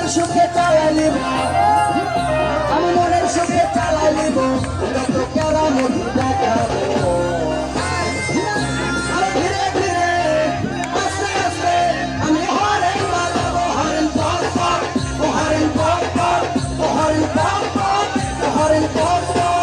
মনের সুখে চালাই নিব, আমি মনের সুখে চালাই নিব, যত কেরামতি দেখাবো। আর ধীরে ধীরে আস্তে আস্তে আমি হরেন বাজাবো, হরেন পক পক, ও হরেন পক পক, ও হরেন পক পক, ও হরেন পক পক।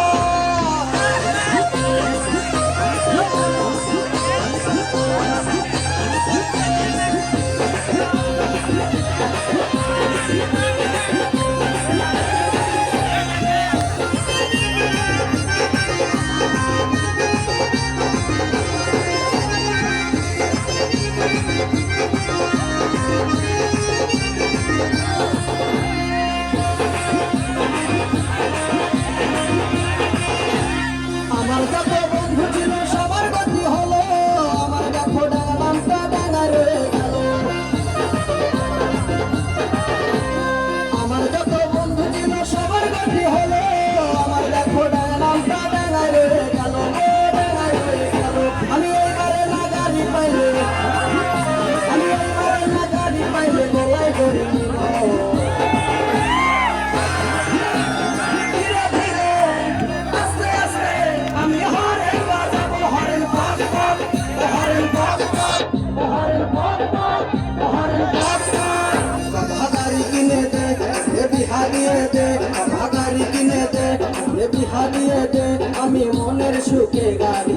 আমার যত বন্ধু ছিল সবার গতি হলো, আমার দেখো ডাঙাটা ডাঙা রয়ে গেল। আমার যত বন্ধু ছিল সবার গতি হলো, আমার দেখো ডাঙাটা ডাঙা রয়ে গেল, ডাঙা রয়ে গেল। আমি এইবারে না গাড়ি পাইলে, আমি এইবারে না গাড়ি পাইলে গলায় করে নিব। আমি মনের সুখে গাড়ি